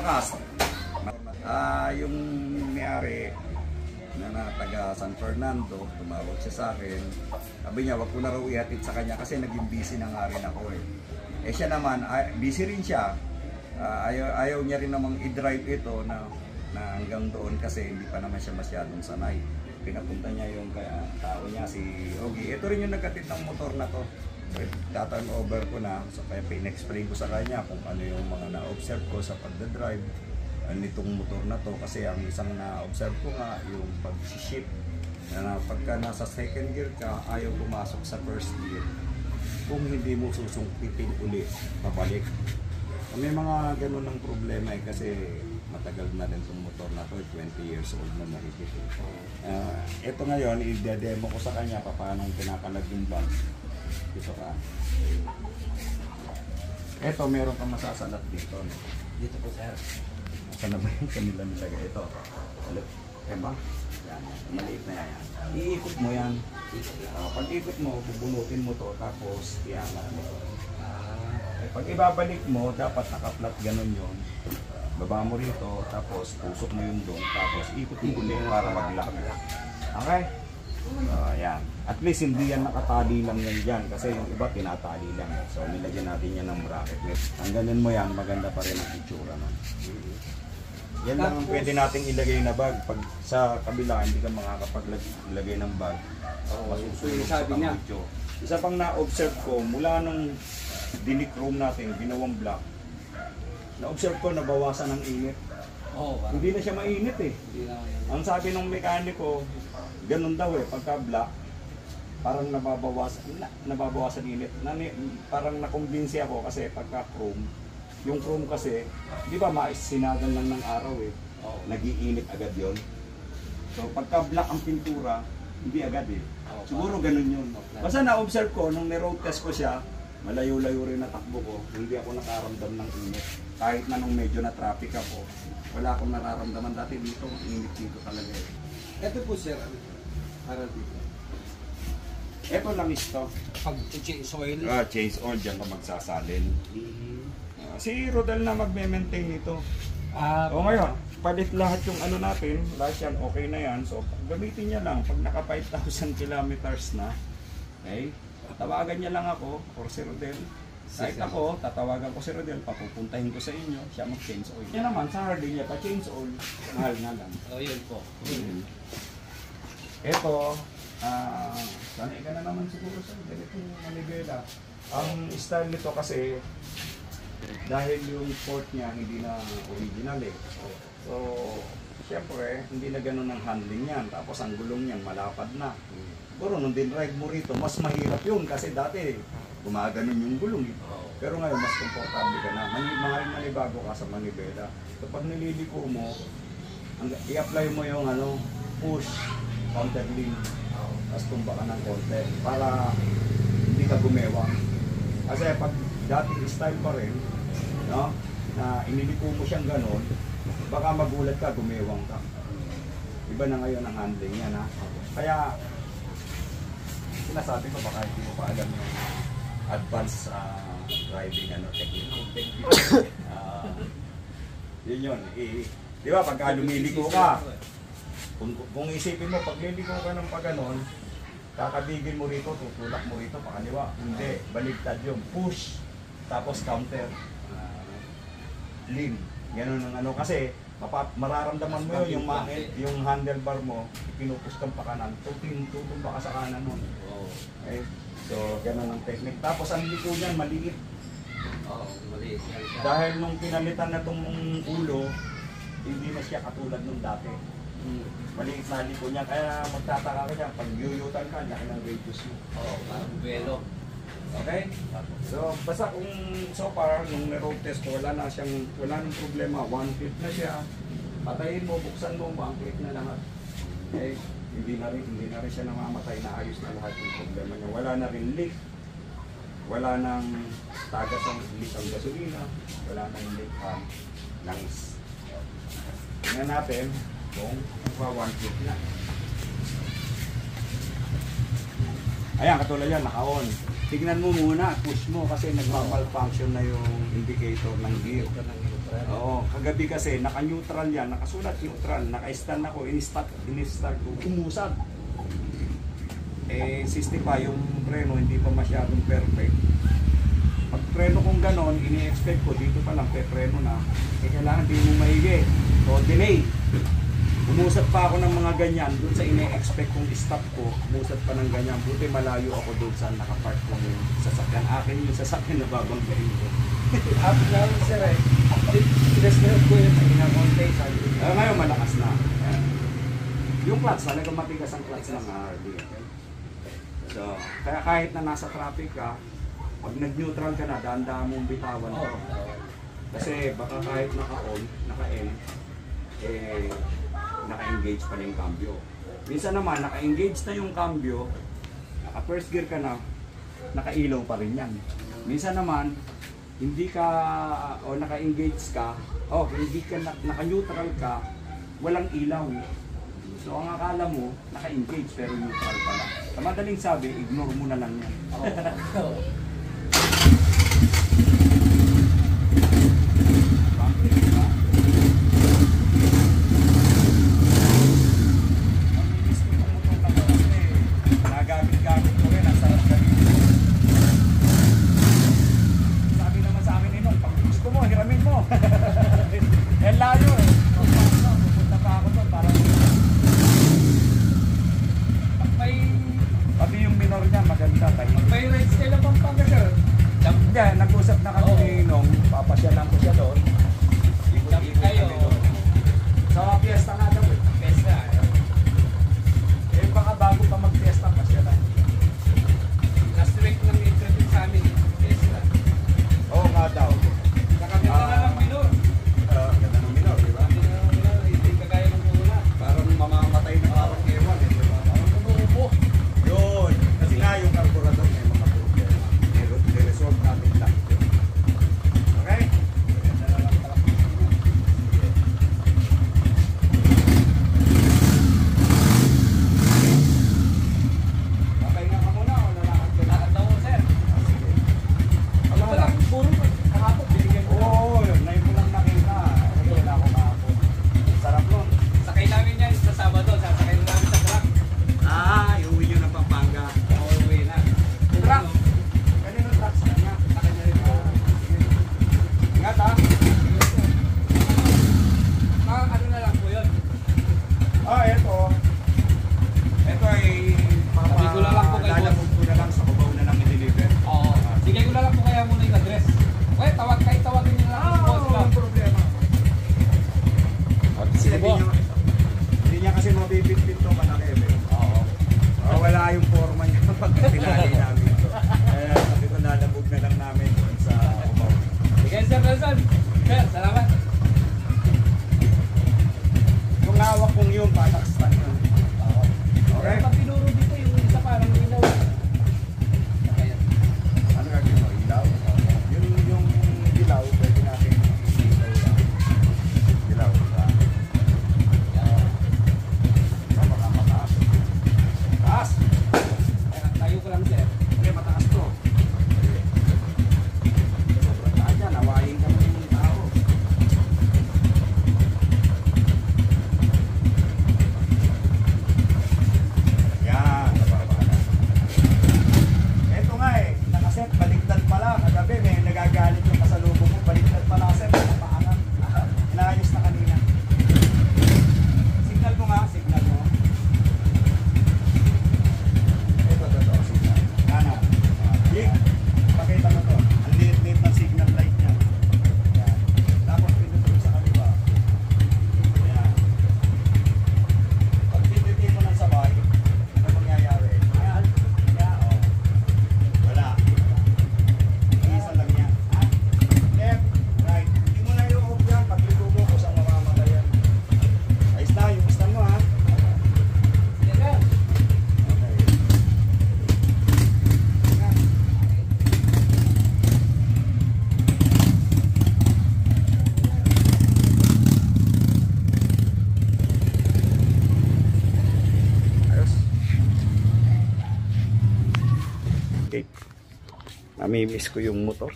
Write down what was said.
malakas. Yung may-ari na taga San Fernando, tumawag siya sa akin. Sabi niya, wag ko na raw ihatid sa kanya kasi naging busy na nga rin ako eh. Eh siya naman, busy rin siya. Ayaw niya rin namang i-drive ito na hanggang doon kasi hindi pa naman siya masyadong sanay. Pinapunta niya yung tao niya, si Ogie. Ito rin yung nagkatid ng motor na to. Taturn over ko na, so kaya pina-explain ko sa kanya kung ano yung mga na-observe ko sa pagdadrive nitong motor na to. Kasi ang isang na-observe ko nga yung pag-shift na pagka nasa second gear ka, ayaw pumasok sa first gear kung hindi mo susungkitin ulit pabalik. May mga ganun ng problema eh, kasi matagal na rin itong motor na to, 20 years old na mahigit. Ito ngayon, i-demo ko sa kanya paano pinakalag yung bag. Dito ka. Ito, meron kang masasalat dito. No? Dito po, sir. Saan na ba yung kanila nilagay? Ito. Eh ba? Yan. Maliit na yan. Iikot mo yan. Pag ikot mo, bubunutin mo to tapos iangat mo to. Pag ibabalik mo, dapat naka-flat ganun yun. Baba mo rito, tapos tusok mo yung doon, tapos ikot mo ulit para mag-lock. Okay? Ayan. At least hindi yan nakatali lang yan dyan kasi yung iba tinatali lang. So nilagyan natin yan ng bracket. Ang ganyan mo yan, maganda pa rin ang itsura nun. Yan lang ang pwede nating ilagay na bag. Pag sa kabila, hindi ka makakapaglagay ng bag. Masusunod sa video. Isa pang na-observe ko, mula nung dinichrome natin, ginawang black, na-observe ko, nabawasan ng init. Hindi na siya mainit eh. Ang sabi ng mekaniko, ganun daw eh, pagka black, parang nababawasan init. Parang nakumbinsi ako kasi pagka chrome, yung chrome kasi, di ba sinagal lang ng araw eh, nag-iinit agad yon. So pagka black ang pintura, hindi agad eh. Siguro ganun yun. Basta na-observe ko, nung ni-road test ko siya, malayo-layo rin na takbo ko, hindi ako nakaramdam ng init. Kahit na nung medyo na traffic ako, wala akong nararamdaman. Dati dito, init dito talaga eh. Ito po, sir, para dito. Ito lang ito. Pag change oil? Change oil, dyan ka magsasalin. Si Rodel na magme-maintain ito. O ngayon, palit lahat yung ano natin, lahat yan, okay na yan. So, gamitin niya lang. Pag naka 5,000 kilometers na, okay, tawagan niya lang ako, or si Rodel. Kahit ako, tatawagan ko si Rodel, papupuntahin ko sa inyo, siya mag-change oil. Yan naman, sa Harley niya, pa-change oil, mahal na lang. Yun po. Ito, sanay ka na naman siguro sa ganitong manibela. Ang style nito kasi, dahil yung port niya hindi na original eh. So, siyempre, hindi na ganun ang handling yan. Tapos ang gulong niyan malapad na. Pero nung din-drive mo rito, mas mahirap yun kasi dati gumaganon yung gulong eh. Pero ngayon, mas komportable ka na. Manibago ka sa manibela. So, pag nililiko mo, i-apply mo yung push, counter lean. Tapos tumba ka ng konti para hindi ka gumewang. Kasi pag dati style pa rin, no, na iniliko mo siyang ganon, baka magulat ka, gumewang ka. Iba na ngayon ang handling niya, na. Kaya, sinasabi ko baka hindi mo pa alam yung advanced driving technique. Yun yun. Di ba, pagka lumiliko ka, kung isipin mo, pag liliko ka ng pag-ganon, kakabigin mo rito, tutulak mo rito, pakaliwa. Hindi, baligtad yung push, tapos counter. Lean. Ganun ang kasi mararamdaman mo yung handlebar mo, pinupush kang pa kanan, tutumba ka sa kanan mo. Okay? So, ganun ang technique. Tapos ang liko niyan, maliit. Maliit. Dahil nung pinalitan na itong ulo, hindi na siya katulad nung dati. Maliit na liko niya, kaya magtataka ka niya, pag yuyutan ka, laki ng radius mo. Parang buwelo. Okay? So, basta kung so far, nung road test ko, wala nang problema. 1 clip na siya. Patayin mo, buksan mo, 1 clip na lahat. Okay? Hindi na rin siya namamatay, naayos na lahat yung problema niya. Wala na rin leak. Wala nang tagas ang leak ang gasolina. Wala nang leak ang langis. Tingnan natin kung 1 clip na. Ayan, katulad yan, naka-on. Tignan mo muna, push mo kasi nagma-malfunction na yung indicator ng gear. Oo, kagabi kasi naka-neutral yan, nakasulat neutral, naka-stand ako, in-start ko, umusad. Eh, system pa yung preno, hindi pa masyadong perfect. Pag preno kong ganon, ini-expect ko, dito pa lang, preno na, eh kailangan di mo maigi. So, delay. Umusad pa ako ng mga ganyan, doon sa ini-expect kong stop ko, umusad pa ng ganyan, buti malayo ako doon sa nakapark ko yung sasakyan. Akin yung sasakyan na babanggain ko. After na lang sir eh. Pinasnahod ko yun. Ay ginakontay sabi ko. Ngayon malakas na. Ayan. Yung clutch, talaga matigas ang clutch ng RD. Okay? So, kaya kahit na nasa traffic ka, pag nag-neutral ka na, daan-daan mong bitawan Oo. ko. Kasi baka kahit naka-on, naka-N, eh, naka-engage pa na yung cambio. Minsan naman, naka-engage na yung cambio, naka-first gear ka na, naka-ilaw pa rin yan. Minsan naman, hindi ka, o naka-engage ka, o hindi ka, naka-neutral ka, walang ilaw. So ang akala mo, naka-engage pero neutral pala. Sa madaling sabi, ignore mo na lang yan. Oo. Bakit, diba? Mamilis ko yung motor na to kasi nagamit-gamit ko rin, ang sarap gamitin. Sabi naman sa akin Ninong, pag gusto mo, hiramin mo. Eh layo eh. Pupunta pa ako doon para pati yung minor niya maganda tayo. May rides kayo na Pampanga sir. Hindi, nag-usap na kami ni Ninong, papasyalan ko siya doon. Ikot-ikot Kayo. kami doon. Sa fiesta nga daw eh. Pesa. Eh baka bago pa mag-fiesta, pasyalan. Last week nang interview sa amin. Pesa. Oo nga daw. Nakakita na lang minor. Ganda ng minor, di ba? Hindi kagaya ng una. Parang mamamatay na parang ewan eh, di ba? Parang umuubo. Yun. Kasi nga yung carburetor may mga problema. I-resolve natin lang. Okay? Ganda na lang pala. Papahinga ka muna o lalakad ka na? Lakad na ako sir. Sige. Ano ba lang? Puro kahapon binigyan ko. Oo, yun. Ngayon ko lang nakita. Kasi wala akong kahapon. Sarap nun. Sakay namin yan sa Sabado. Sasakay na namin sa truck. Iuwi nyo ng Pampanga. Pauwi na. Truck! Kanino truck sa kanya? Sa kanya rin. Ingat ha? Ano na lang po yun. Eto. Ito ay Sabi ko na lang po kay boss. lalabog ko na lang sa kubaw na lang i-deliver. Oo. Sige ko na lang po kaya muna yung address. Okay, tawagin niyo na lang yung boss lang. Problema. Kasi Sige po. hindi niya kasi mabibit-bit to kanakebe. Oo. Wala yung forma niya pag tinali namin ito. Kaya sabi ko nalabog na lang namin doon sa kubaw. Sige sir Nelson. Sir, salamat. Yung hawak kong yun, pataksan yun. Oo. Okay? Pag tinuro dito yung isa parang ilaw. Ayan. Ano gagawin mo? Ilaw? Yung dilaw, pwede natin ilaw lang. Dilaw, diba? Baka mataas. Taas! Ayan, tayo ko lang sir. Hindi, mataas to. Sobrang taas yan, hawain ka ng tao. Yan, nababa na. Eto nga eh, nakaset, baliktad pala. Kagabi may nagagalit yung kasalubong mo, baliktad pala set, napaangan. Inaayos na kanina. Signal mo nga, signal mo. Ito, signal. Kanan. Big. Pakita mo to. Ang liit-liit ng signal light niya. Yan. Tapos pinutulog sa kaliwa. Yan. Pag pindutin mo ng sabay, ano mangyayari? Yan. Yan, oh. Wala. Isa lang yan. Left, right. Hindi mo na i-off yan. Pag lugo ko sa mamamatay yan. Ayos na, yung stand mo ha. Sige sir. Okay. Yan. Ayos. Okay. Namimiss ko yung motor.